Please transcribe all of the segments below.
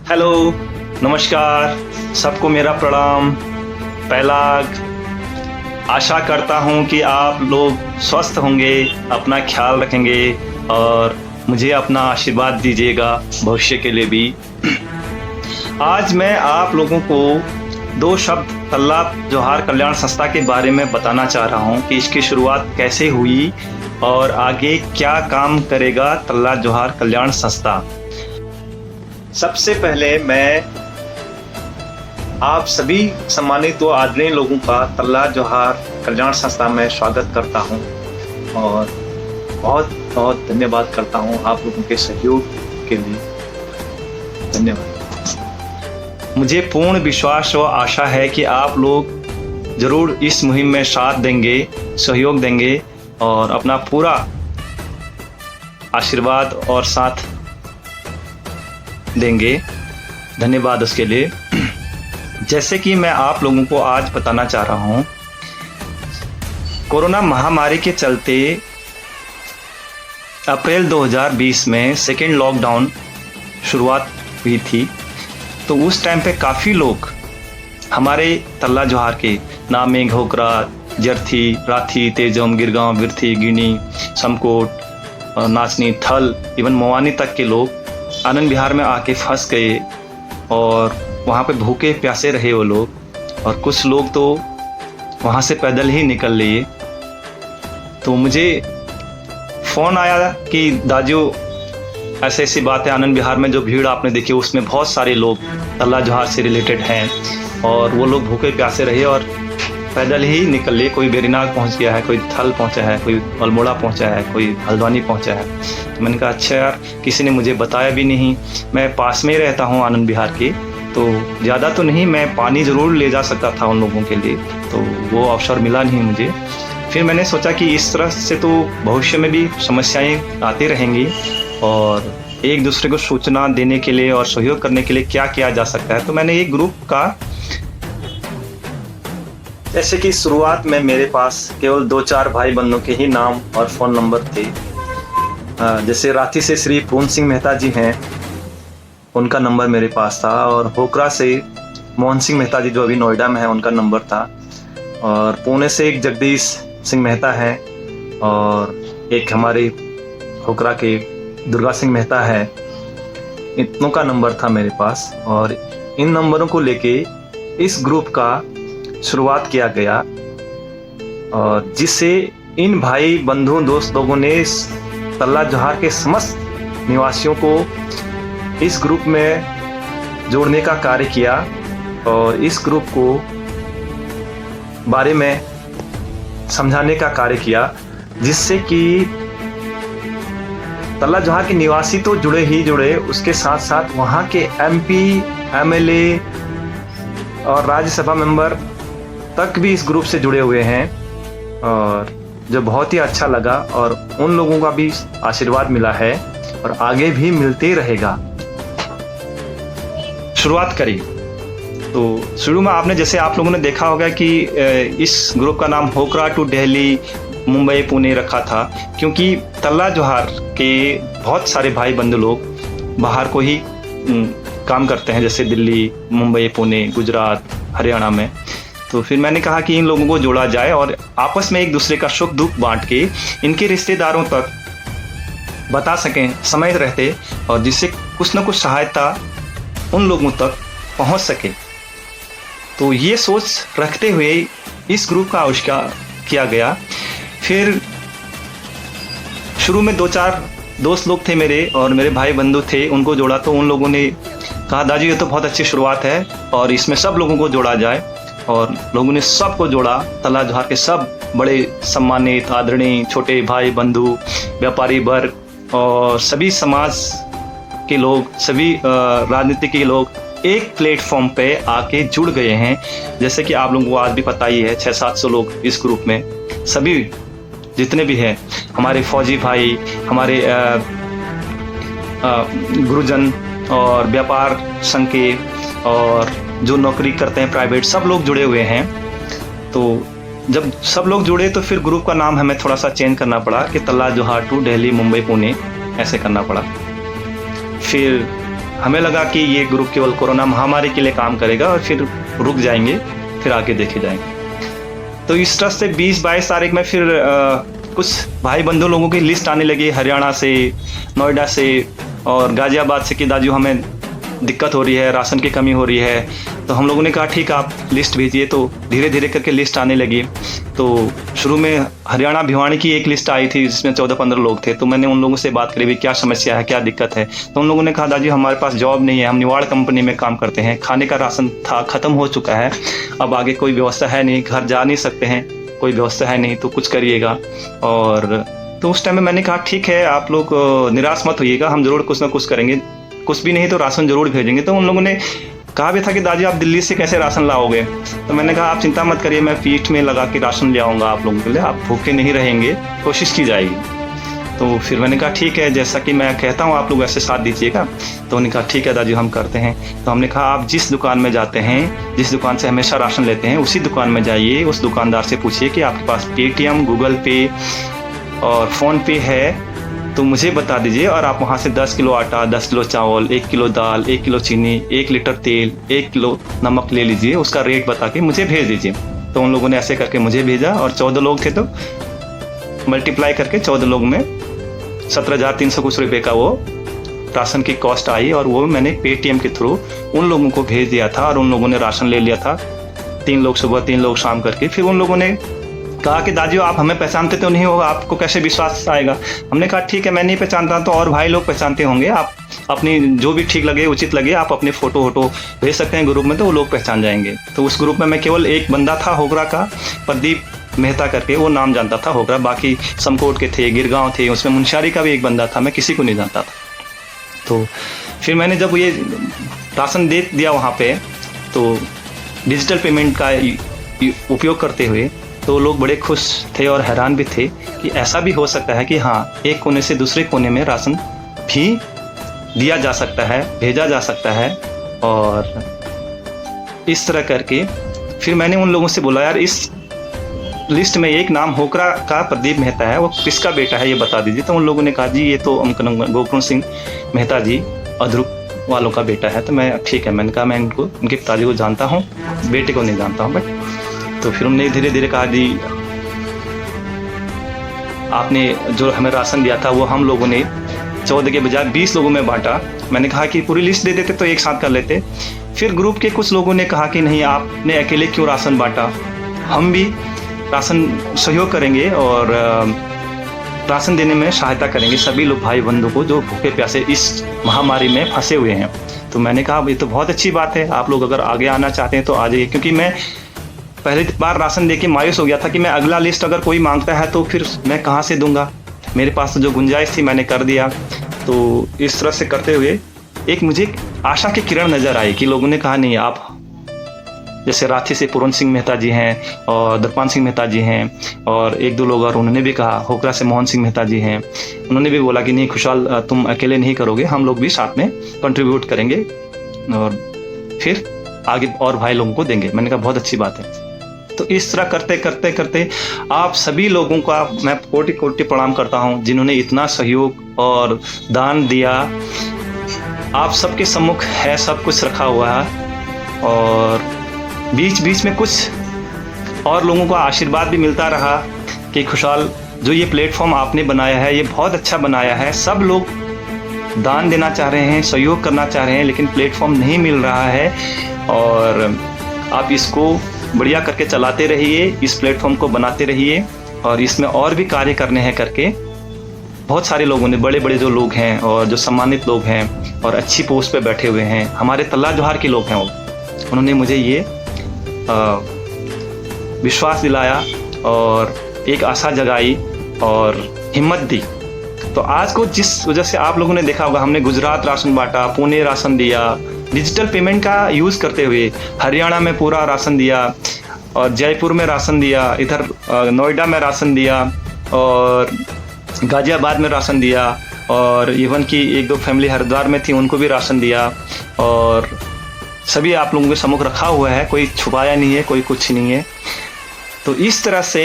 Hello, नमस्कार, सबको मेरा प्रणाम। पहला आशा करता हूँ कि आप लोग स्वस्थ होंगे, अपना ख्याल रखेंगे और मुझे अपना आशीर्वाद दीजिएगा भविष्य के लिए भी। आज मैं आप लोगों को 2 शब्द तल्ला जोहार कल्याण संस्था के बारे में बताना चाह रहा हूँ कि इसकी शुरुआत कैसे हुई और आगे क्या काम करेगा तल्ला जोहार कल्याण संस्था। सबसे पहले मैं आप सभी सम्मानित व आदरणीय लोगों का तल्ला जोहार कल्याण संस्था में स्वागत करता हूं और बहुत बहुत धन्यवाद करता हूं आप लोगों के सहयोग के लिए। धन्यवाद। मुझे पूर्ण विश्वास व आशा है कि आप लोग जरूर इस मुहिम में साथ देंगे, सहयोग देंगे और अपना पूरा आशीर्वाद और साथ देंगे। धन्यवाद उसके लिए। जैसे कि मैं आप लोगों को आज बताना चाह रहा हूं, कोरोना महामारी के चलते अप्रैल 2020 में सेकेंड लॉकडाउन शुरुआत हुई थी। तो उस टाइम पे काफ़ी लोग हमारे तल्ला जोहार के नामे, घोकरा, जरथी, राथी, तेजम, गिरगांव, बिरथी, गिनी, समकोट, नाचनी, थल, इवन मोवानी तक के लोग आनंद विहार में आके फंस गए और वहाँ पे भूखे प्यासे रहे वो लोग, और कुछ लोग तो वहाँ से पैदल ही निकल लिए। तो मुझे फ़ोन आया कि दाजू ऐसे ऐसी बात है, आनंद विहार में जो भीड़ आपने देखी उसमें बहुत सारे लोग तल्ला जोहार से रिलेटेड हैं और वो लोग भूखे प्यासे रहे और पैदल ही निकल लिए। कोई बेरीनाग पहुंच गया है, कोई थल पहुंचा है, कोई अल्मोड़ा पहुंचा है, कोई हल्द्वानी पहुंचा है। तो मैंने कहा अच्छा यार, किसी ने मुझे बताया भी नहीं। मैं पास में ही रहता हूं आनंद विहार के, तो ज़्यादा तो नहीं, मैं पानी ज़रूर ले जा सकता था उन लोगों के लिए, तो वो अवसर मिला नहीं मुझे। फिर मैंने सोचा कि इस तरह से तो भविष्य में भी समस्याएँ आती रहेंगी और एक दूसरे को सूचना देने के लिए और सहयोग करने के लिए क्या किया जा सकता है। तो मैंने एक ग्रुप का, जैसे कि शुरुआत में मेरे पास केवल 2-4 भाई बंधुओं के ही नाम और फ़ोन नंबर थे। जैसे रांची से श्री पूर्ण सिंह मेहता जी हैं, उनका नंबर मेरे पास था, और होकरा से मोहन सिंह मेहता जी जो अभी नोएडा में है उनका नंबर था, और पुणे से एक जगदीश सिंह मेहता है, और एक हमारे होकरा के दुर्गा सिंह मेहता है। इतनों का नंबर था मेरे पास और इन नंबरों को लेके इस ग्रुप का शुरुआत किया गया, और जिससे इन भाई बंधु दोस्त लोगों ने तल्ला जोहार के समस्त निवासियों को इस ग्रुप में जोड़ने का कार्य किया और इस ग्रुप को बारे में समझाने का कार्य किया, जिससे कि तल्ला जोहार के निवासी तो जुड़े ही जुड़े, उसके साथ साथ वहाँ के MP, MLA और राज्यसभा मेंबर तक भी इस ग्रुप से जुड़े हुए हैं, और जो बहुत ही अच्छा लगा और उन लोगों का भी आशीर्वाद मिला है और आगे भी मिलते रहेगा। शुरुआत करी तो शुरू में आपने, जैसे आप लोगों ने देखा होगा कि इस ग्रुप का नाम होकरा टू दिल्ली, मुंबई, पुणे रखा था, क्योंकि तल्ला जोहार के बहुत सारे भाई बंधु लोग बाहर को ही काम करते हैं, जैसे दिल्ली, मुंबई, पुणे, गुजरात, हरियाणा में। तो फिर मैंने कहा कि इन लोगों को जोड़ा जाए और आपस में एक दूसरे का सुख दुख बांट के इनके रिश्तेदारों तक बता सकें समय रहते, और जिससे कुछ न कुछ सहायता उन लोगों तक पहुंच सके। तो ये सोच रखते हुए इस ग्रुप का आविष्कार किया गया। फिर शुरू में 2-4 दोस्त लोग थे मेरे और मेरे भाई बंधु थे, उनको जोड़ा। तो उन लोगों ने कहा दाजू ये तो बहुत अच्छी शुरुआत है और इसमें सब लोगों को जोड़ा जाए, और लोगों ने सबको जोड़ा। तल्ला जोहार के सब बड़े सम्मानित, आदरणीय, छोटे भाई बंधु, व्यापारी वर्ग और सभी समाज के लोग, सभी राजनीति के लोग एक प्लेटफॉर्म पे आके जुड़ गए हैं। जैसे कि आप लोगों को आज भी पता ही है, 600-700 लोग इस ग्रुप में, सभी जितने भी हैं, हमारे फौजी भाई, हमारे गुरुजन और व्यापार संघ के, और जो नौकरी करते हैं प्राइवेट, सब लोग जुड़े हुए हैं। तो जब सब लोग जुड़े तो फिर ग्रुप का नाम हमें थोड़ा सा चेंज करना पड़ा कि तल्ला जोहार टू दिल्ली, मुंबई, पुणे ऐसे करना पड़ा। फिर हमें लगा कि ये ग्रुप केवल कोरोना महामारी के लिए काम करेगा और फिर रुक जाएंगे, फिर आगे देखे जाएंगे। तो इस तरह से 20-22 तारीख में फिर कुछ भाई बंधु लोगों की लिस्ट आने लगी हरियाणा से, नोएडा से और गाजियाबाद से कि दाजू हमें दिक्कत हो रही है, राशन की कमी हो रही है। तो हम लोगों ने कहा ठीक है, आप लिस्ट भेजिए। तो धीरे धीरे करके लिस्ट आने लगी। तो शुरू में हरियाणा भिवानी की एक लिस्ट आई थी जिसमें 14-15 लोग थे। तो मैंने उन लोगों से बात करी, भाई क्या समस्या है, क्या दिक्कत है। तो उन लोगों ने कहा दादी हमारे पास जॉब नहीं है, हम निवाड़ कंपनी में काम करते हैं, खाने का राशन था ख़त्म हो चुका है, अब आगे कोई व्यवस्था है नहीं, घर जा नहीं सकते हैं, कोई व्यवस्था है नहीं, तो कुछ करिएगा। और तो उस टाइम में मैंने कहा ठीक है, आप लोग निराश मत होइएगा, हम ज़रूर कुछ ना कुछ करेंगे, कुछ भी नहीं तो राशन जरूर भेजेंगे। तो उन लोगों ने कहा भी था कि दादी आप दिल्ली से कैसे राशन लाओगे। तो मैंने कहा आप चिंता मत करिए, मैं पीठ में लगा के राशन ले आऊँगा आप लोगों के लिए, आप भूखे नहीं रहेंगे, कोशिश की जाएगी। तो फिर मैंने कहा ठीक है, जैसा कि मैं कहता हूँ आप लोग ऐसे साथ दीजिएगा। तो उन्होंने कहा ठीक है दादी हम करते हैं। तो हमने कहा आप जिस दुकान में जाते हैं, जिस दुकान से हमेशा राशन लेते हैं, उसी दुकान में जाइए, उस दुकानदार से पूछिए कि आपके पास पेटीएम, गूगल पे और फ़ोन पे है तो मुझे बता दीजिए, और आप वहाँ से 10 किलो आटा, 10 किलो चावल, 1 किलो दाल, 1 किलो चीनी, 1 लीटर तेल, 1 किलो नमक ले लीजिए, उसका रेट बता के मुझे भेज दीजिए। तो उन लोगों ने ऐसे करके मुझे भेजा और 14 लोग थे तो मल्टीप्लाई करके 14 लोग में 17,300 कुछ रुपये का वो राशन की कॉस्ट आई। और वो मैंने पेटीएम के थ्रू उन लोगों को भेज दिया था और उन लोगों ने राशन ले लिया था। 3 लोग सुबह, 3 लोग शाम करके। फिर उन लोगों ने कहा कि दादी आप हमें पहचानते तो नहीं होगा, आपको कैसे विश्वास आएगा। हमने कहा ठीक है, मैं नहीं पहचानता तो और भाई लोग पहचानते होंगे, आप अपनी जो भी ठीक लगे, उचित लगे, आप अपने फ़ोटो वोटो भेज सकते हैं ग्रुप में, तो वो लोग पहचान जाएंगे। तो उस ग्रुप में मैं केवल एक बंदा था होगरा का, प्रदीप मेहता करके, वो नाम जानता था होगरा, बाकी समकोट के थे, गिरगांव थे, उसमें मुंशियारी का भी एक बंदा था, मैं किसी को नहीं जानता था। तो फिर मैंने जब ये राशन दे दिया वहाँ पे, तो डिजिटल पेमेंट का उपयोग करते हुए तो लोग बड़े खुश थे और हैरान भी थे कि ऐसा भी हो सकता है कि हाँ, एक कोने से दूसरे कोने में राशन भी दिया जा सकता है, भेजा जा सकता है। और इस तरह करके फिर मैंने उन लोगों से बोला यार इस लिस्ट में एक नाम होकरा का प्रदीप मेहता है, वो किसका बेटा है ये बता दीजिए। तो उन लोगों ने कहा जी ये तो गोकुल सिंह मेहता जी अधरुप वालों का बेटा है। तो मैं ठीक है, मैंने कहा मैं उनके पिताजी को जानता हूँ, बेटे को नहीं जानता हूँ। बट तो फिर उन्होंने धीरे धीरे कहा जी आपने जो हमें राशन दिया था वो हम लोगों ने 14 के बजाय 20 लोगों में बांटा। मैंने कहा कि पूरी लिस्ट दे देते तो एक साथ कर लेते। फिर ग्रुप के कुछ लोगों ने कहा कि नहीं, आपने अकेले क्यों राशन बांटा, हम भी राशन सहयोग करेंगे और राशन देने में सहायता करेंगे सभी लोग भाई बंधु को जो भूखे प्यासे इस महामारी में फंसे हुए हैं। तो मैंने कहा ये तो बहुत अच्छी बात है, आप लोग अगर आगे आना चाहते हैं तो आ जाइए। क्योंकि मैं पहली बार राशन देके मायूस हो गया था कि मैं अगला लिस्ट अगर कोई मांगता है तो फिर मैं कहाँ से दूंगा, मेरे पास तो जो गुंजाइश थी मैंने कर दिया। तो इस तरह से करते हुए एक मुझे आशा की किरण नज़र आई कि लोगों ने कहा नहीं, आप जैसे रांची से पूरन सिंह मेहता जी हैं और दरपान सिंह मेहता जी हैं और एक दो लोग और उन्होंने भी कहा, होकरा से मोहन सिंह मेहता जी हैं, उन्होंने भी बोला कि नहीं खुशहाल तुम अकेले नहीं करोगे, हम लोग भी साथ में कंट्रीब्यूट करेंगे और फिर आगे और भाई लोगों को देंगे। मैंने कहा बहुत अच्छी बात है। तो इस तरह करते करते करते आप सभी लोगों का मैं कोटि कोटि प्रणाम करता हूँ जिन्होंने इतना सहयोग और दान दिया। आप सबके सम्मुख है सब कुछ रखा हुआ है और बीच बीच में कुछ और लोगों का आशीर्वाद भी मिलता रहा कि खुशहाल जो ये प्लेटफॉर्म आपने बनाया है ये बहुत अच्छा बनाया है। सब लोग दान देना चाह रहे हैं, सहयोग करना चाह रहे हैं, लेकिन प्लेटफॉर्म नहीं मिल रहा है और आप इसको बढ़िया करके चलाते रहिए, इस प्लेटफॉर्म को बनाते रहिए और इसमें और भी कार्य करने हैं करके बहुत सारे लोगों ने, बड़े बड़े जो लोग हैं और जो सम्मानित लोग हैं और अच्छी पोस्ट पे बैठे हुए हैं, हमारे तल्ला जोहार के लोग हैं, उन्होंने मुझे ये विश्वास दिलाया और एक आशा जगाई और हिम्मत दी। तो आज को जिस वजह से आप लोगों ने देखा होगा, हमने गुजरात राशन बांटा, पुणे राशन दिया, डिजिटल पेमेंट का यूज़ करते हुए हरियाणा में पूरा राशन दिया और जयपुर में राशन दिया, इधर नोएडा में राशन दिया और गाजियाबाद में राशन दिया और इवन की एक दो फैमिली हरिद्वार में थी उनको भी राशन दिया और सभी आप लोगों के सम्मुख रखा हुआ है, कोई छुपाया नहीं है, कोई कुछ नहीं है। तो इस तरह से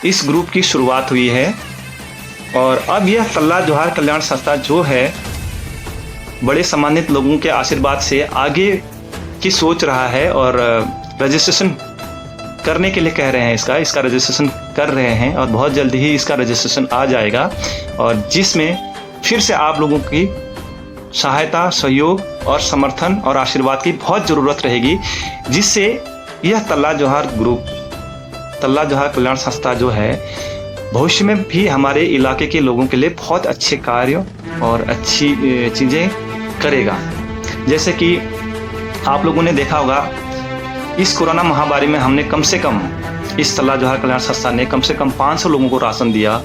इस ग्रुप की शुरुआत हुई है और अब यह तल्ला जोहार कल्याण संस्था जो है बड़े सम्मानित लोगों के आशीर्वाद से आगे की सोच रहा है और रजिस्ट्रेशन करने के लिए कह रहे हैं। इसका रजिस्ट्रेशन कर रहे हैं और बहुत जल्दी ही इसका रजिस्ट्रेशन आ जाएगा, और जिसमें फिर से आप लोगों की सहायता, सहयोग और समर्थन और आशीर्वाद की बहुत ज़रूरत रहेगी, जिससे यह तल्ला जौहर ग्रुप, तल्ला जौहर कल्याण संस्था जो है भविष्य में भी हमारे इलाके के लोगों के लिए बहुत अच्छे कार्य और अच्छी चीज़ें करेगा। जैसे कि आप लोगों ने देखा होगा, इस कोरोना महामारी में हमने कम से कम, इस तल्ला जौहर कल्याण संस्था ने कम से कम 500 लोगों को राशन दिया,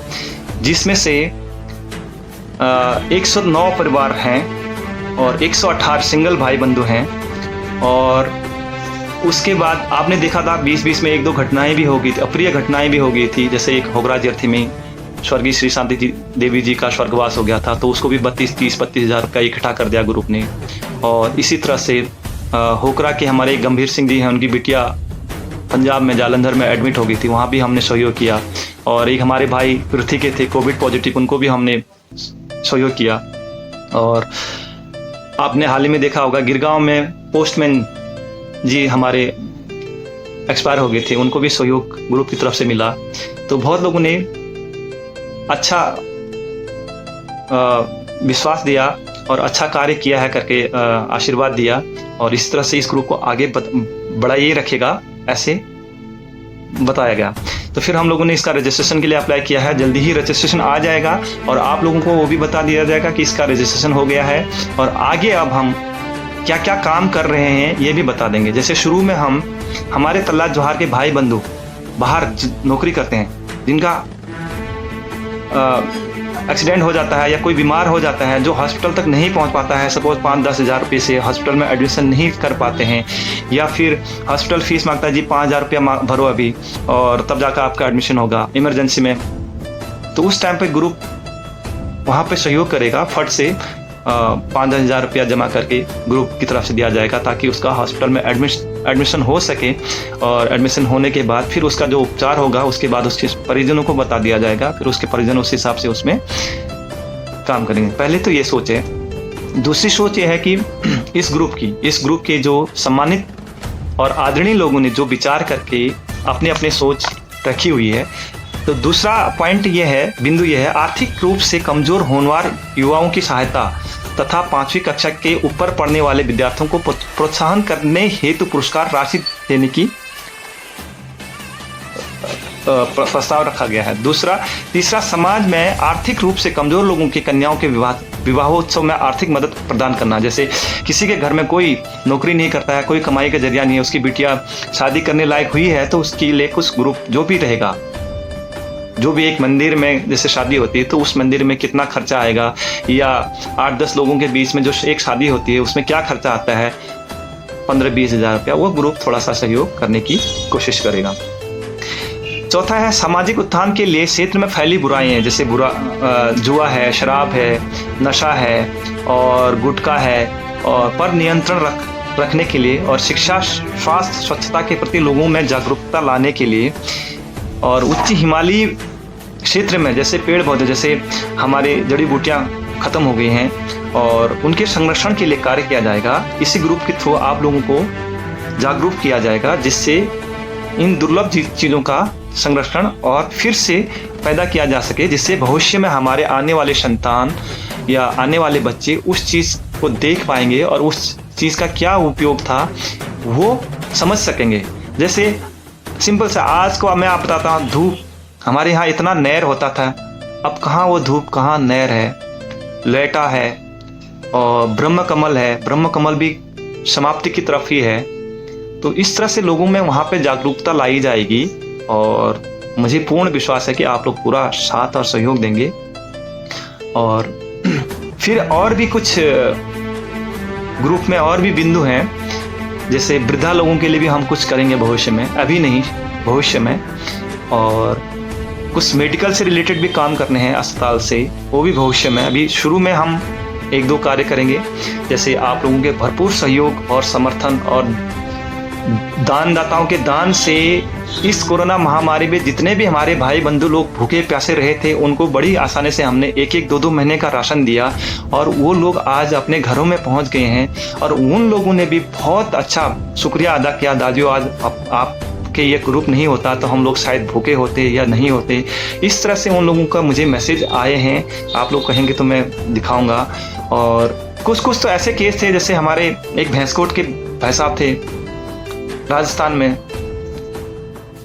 जिसमें से 109 परिवार हैं और 118 सिंगल भाई बंधु हैं। और उसके बाद आपने देखा था 2020 में 1-2 घटनाएं भी हो गई थी, अप्रिय घटनाएं भी हो गई थी। जैसे एक होगरा जर्थी में स्वर्गीय श्री शांति देवी जी का स्वर्गवास हो गया था, तो उसको भी 32-30-32 हज़ार का इकट्ठा कर दिया ग्रुप ने। और इसी तरह से होकरा के हमारे गंभीर सिंह जी हैं, उनकी बिटिया पंजाब में जालंधर में एडमिट हो गई थी, वहाँ भी हमने सहयोग किया। और एक हमारे भाई पृथ्वी के थे कोविड पॉजिटिव, उनको भी हमने सहयोग किया। और आपने हाल ही में देखा होगा गिरगांव में पोस्टमैन जी हमारे एक्सपायर हो गए थे, उनको भी सहयोग ग्रुप की तरफ से मिला। तो बहुत लोगों ने अच्छा विश्वास दिया और अच्छा कार्य किया है करके आशीर्वाद दिया, और इस तरह से इस ग्रुप को आगे बढ़ाइए रखेगा, ऐसे बताया गया। तो फिर हम लोगों ने इसका रजिस्ट्रेशन के लिए अप्लाई किया है, जल्दी ही रजिस्ट्रेशन आ जाएगा और आप लोगों को वो भी बता दिया जाएगा कि इसका रजिस्ट्रेशन हो गया है। और आगे अब हम क्या क्या काम कर रहे हैं ये भी बता देंगे। जैसे शुरू में हम हमारे तल्ला जौहर के भाई बंधु बाहर नौकरी करते हैं, जिनका एक्सीडेंट हो जाता है या कोई बीमार हो जाता है, जो हॉस्पिटल तक नहीं पहुंच पाता है, सपोज 5-10 हज़ार रुपये से हॉस्पिटल में एडमिशन नहीं कर पाते हैं, या फिर हॉस्पिटल फीस मांगता है जी 5 हज़ार रुपया भरो अभी और तब जाकर आपका एडमिशन होगा इमरजेंसी में। तो उस टाइम पे ग्रुप वहाँ पे सहयोग करेगा, फट से 5-10 हज़ार रुपया जमा करके ग्रुप की तरफ से दिया जाएगा, ताकि उसका हॉस्पिटल में एडमिशन हो सके। और एडमिशन होने के बाद फिर उसका जो उपचार होगा, उसके बाद उसके परिजनों को बता दिया जाएगा, फिर उसके परिजन उस हिसाब से उसमें काम करेंगे। पहले तो ये सोच है। दूसरी सोच ये है कि इस ग्रुप के जो सम्मानित और आदरणीय लोगों ने जो विचार करके अपने अपने सोच रखी हुई है, तो दूसरा पॉइंट ये है, बिंदु ये है, आर्थिक रूप से कमजोर होनहार युवाओं की सहायता तथा 5वीं कक्षा के ऊपर पढ़ने वाले विद्यार्थियों को प्रोत्साहन करने हेतु पुरस्कार राशि देने की प्रस्ताव रखा गया है। तीसरा, समाज में आर्थिक रूप से कमजोर लोगों की कन्याओं के विवाहोत्सव में आर्थिक मदद प्रदान करना। जैसे किसी के घर में कोई नौकरी नहीं करता है, कोई कमाई का जरिया नहीं है, उसकी बिटिया शादी करने लायक हुई है, तो उसके लिए कुछ ग्रुप जो भी रहेगा, जो भी एक मंदिर में जैसे शादी होती है तो उस मंदिर में कितना खर्चा आएगा, या 8-10 लोगों के बीच में जो एक शादी होती है उसमें क्या खर्चा आता है, 15-20 हज़ार रुपया, वो ग्रुप थोड़ा सा सहयोग करने की कोशिश करेगा। चौथा है, सामाजिक उत्थान के लिए क्षेत्र में फैली बुराइयां, जैसे जुआ है, शराब है, नशा है और गुटखा है, और पर नियंत्रण रखने के लिए, और शिक्षा, स्वास्थ्य, स्वच्छता के प्रति लोगों में जागरूकता लाने के लिए, और उच्च हिमालयी क्षेत्र में जैसे पेड़ पौधे, जैसे हमारे जड़ी बूटियां खत्म हो गई हैं, और उनके संरक्षण के लिए कार्य किया जाएगा। इसी ग्रुप के थ्रू आप लोगों को जागरूक किया जाएगा, जिससे इन दुर्लभ चीज़ों का संरक्षण और फिर से पैदा किया जा सके, जिससे भविष्य में हमारे आने वाले संतान या आने वाले बच्चे उस चीज़ को देख पाएंगे और उस चीज़ का क्या उपयोग था वो समझ सकेंगे। जैसे सिंपल सा आज को मैं आप बताता हूँ, धूप हमारे यहाँ इतना नहर होता था, अब कहाँ वो धूप, कहाँ नहर है, लेटा है, और ब्रह्म कमल है, ब्रह्म कमल भी समाप्ति की तरफ ही है। तो इस तरह से लोगों में वहाँ पे जागरूकता लाई जाएगी, और मुझे पूर्ण विश्वास है कि आप लोग पूरा साथ और सहयोग देंगे। और फिर और भी कुछ ग्रुप में और भी बिंदु हैं, जैसे वृद्धा लोगों के लिए भी हम कुछ करेंगे भविष्य में, अभी नहीं भविष्य में, और कुछ मेडिकल से रिलेटेड भी काम करने हैं अस्पताल से, वो भी भविष्य में। अभी शुरू में हम 1-2 कार्य करेंगे, जैसे आप लोगों के भरपूर सहयोग और समर्थन और दानदाताओं के दान से इस कोरोना महामारी में जितने भी हमारे भाई बंधु लोग भूखे प्यासे रहे थे, उनको बड़ी आसानी से हमने 1-1, 2-2 महीने का राशन दिया और वो लोग आज अपने घरों में पहुंच गए हैं। और उन लोगों ने भी बहुत अच्छा शुक्रिया अदा किया, दादियों आज आप के ये ग्रुप नहीं होता तो हम लोग शायद भूखे होते या नहीं होते। इस तरह से उन लोगों का मुझे मैसेज आए हैं, आप लोग कहेंगे तो मैं दिखाऊंगा। और कुछ तो ऐसे केस थे, जैसे हमारे एक भैंसकोट के भाई साहब थे राजस्थान में,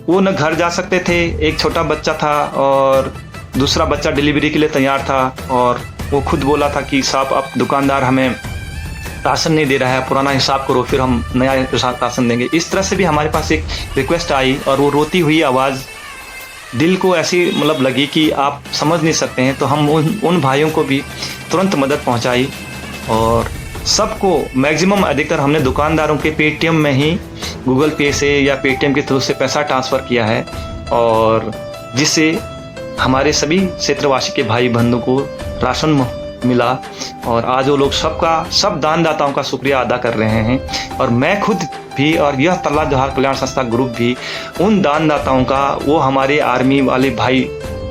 वो न घर जा सकते थे, एक छोटा बच्चा था और दूसरा बच्चा डिलीवरी के लिए तैयार था, और वो खुद बोला था कि साहब अब दुकानदार हमें राशन नहीं दे रहा है, पुराना हिसाब करो फिर हम नया राशन देंगे। इस तरह से भी हमारे पास एक रिक्वेस्ट आई और वो रोती हुई आवाज़ दिल को ऐसी मतलब लगी कि आप समझ नहीं सकते हैं। तो हम उन भाइयों को भी तुरंत मदद पहुंचाई और सबको मैक्सिमम अधिकतर हमने दुकानदारों के पेटीएम में ही गूगल पे से या पेटीएम के थ्रू से पैसा ट्रांसफ़र किया है, और जिससे हमारे सभी क्षेत्रवासी के भाई बंधुओं को राशन मिला। और आज वो लोग सब दानदाताओं का शुक्रिया अदा कर रहे हैं। और मैं खुद भी और यह तल्ला जोहार कल्याण संस्था ग्रुप भी उन दानदाताओं का, वो हमारे आर्मी वाले भाई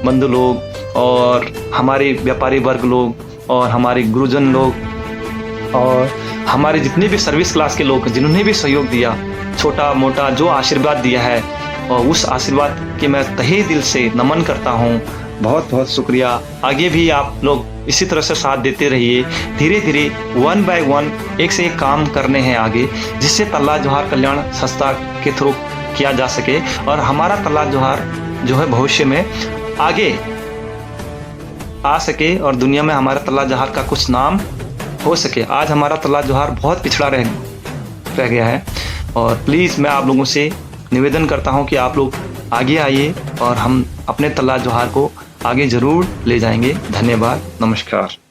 बंधु लोग और हमारे व्यापारी वर्ग लोग और हमारे गुरुजन लोग और हमारे जितने भी सर्विस क्लास के लोग जिन्होंने भी सहयोग दिया, छोटा मोटा जो आशीर्वाद दिया है, और उस आशीर्वाद के मैं तहे दिल से नमन करता हूँ। बहुत बहुत शुक्रिया। आगे भी आप लोग इसी तरह से साथ देते रहिए। धीरे धीरे 1 बाय 1 एक से एक काम करने हैं आगे, जिससे तल्ला जोहार कल्याण संस्था के थ्रू किया जा सके और हमारा तल्ला जोहार जो है भविष्य में आगे आ सके और दुनिया में हमारा तल्ला जोहार का कुछ नाम हो सके। आज हमारा तल्ला जोहार बहुत पिछड़ा रह गया है, और प्लीज़ मैं आप लोगों से निवेदन करता हूं कि आप लोग आगे आइए और हम अपने तल्ला जोहार को आगे ज़रूर ले जाएंगे। धन्यवाद, नमस्कार।